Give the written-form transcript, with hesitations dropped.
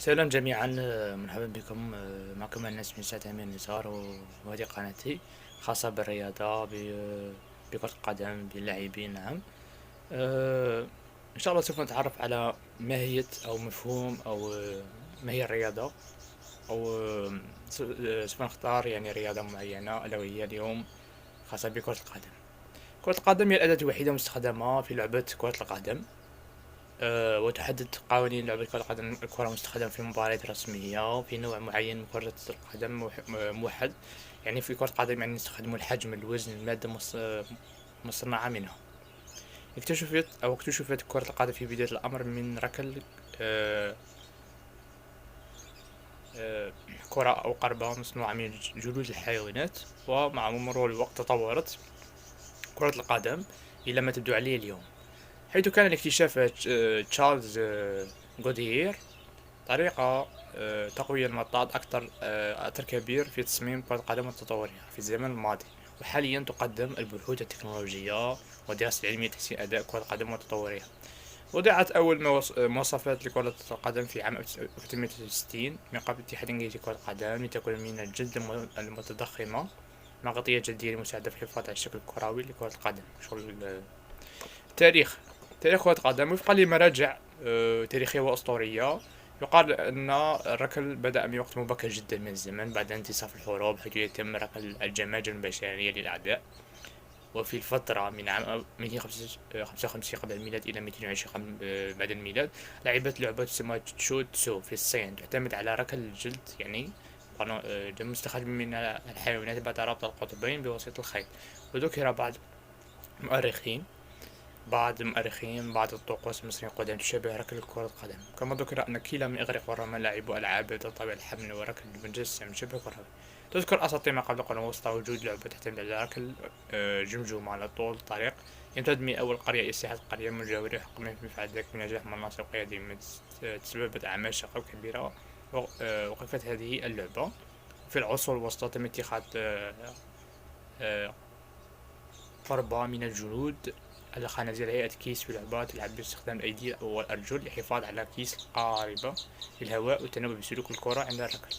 سلام جميعا، مرحبا بكم. معكم الناس من ساعة أمين يسار، وهذه قناتي خاصة بالرياضة، بكرة القدم، باللاعبين. نعم. إن شاء الله سوف نتعرف على ماهية أو مفهوم أو ما هي الرياضة، أو سوف نختار يعني رياضة معينة، ألا وهي اليوم خاصة بكرة القدم. كرة القدم هي الأداة الوحيدة المستخدمة في لعبة كرة القدم. وتحدد قوانين لعبة كرة القدم. الكرة مستخدمة في مباريات رسمية في نوع معين من كرة القدم موحد. يعني في كرة القدم يعني نستخدم الحجم، الوزن، المادة مصنعة منها. اكتشفت كرة القدم في بداية الأمر من ركل آه، كرة أو قربة مصنوعة من جلود الحيوانات، ومع مرور الوقت تطورت كرة القدم إلى ما تبدو عليه اليوم، حيث كان الاكتشاف تشارلز غوديير طريقة تقوية المطاط أثر كبير في تصميم كرة القدم وتطورها في الزمن الماضي. وحاليا تقدم البحوث التكنولوجية والدراسة العلمية تحسين أداء كرة القدم وتطورها. وضعت أول مواصفات لكرة القدم في عام 1960 من قبل الاتحاد الإنجليزي لكرة القدم، لتكون من الجلد المتضخمة مع غطية جلدية مساعدة في الحفاظ على الشكل الكروي لكرة القدم. شغل تاريخ تاريخ كرة القدم وفقا لمراجع تاريخية وأسطورية، يقال أن الركل بدأ من وقت مبكر جدا من الزمن بعد انتصاف الحروب، حيث يتم ركل الجماجم البشرية للأعداء. وفي الفترة من عام 255 قبل الميلاد إلى 220 بعد الميلاد لعبت لعبة تسمى تشو تسو في الصين، تعتمد على ركل الجلد، يعني مستخدم من الحيوانات بعد ربط القطبين بواسطة الخيط. وذكر مؤرخين بعض الطقوس المصريين القدام تشابه ركل كرة القدم، كما ذكر أن كلا من إغريق والرومان لعبوا ألعاب تطابق الحمل وركل المجسم شبه كروي. تذكر أساطير ما قبل القرن الوسطى وجود لعبة تعتمد على ركل جمجمة على طول الطريق، يمتد من أول قرية إلى ساحة القرية المجاورة، حكم بفعل ذلك بنجاح مناصب قيادية تسببت أعمال شاقة كبيرة. وقفت هذه اللعبة. في العصور الوسطى تم اتخاذ آه، قربة من الجلود الخنازير هيئة كيس في لعبة تلعب باستخدام الأيدي والأرجل للحفاظ على كيس قاربة للهواء والتنبؤ بسلوك الكرة عند الركل.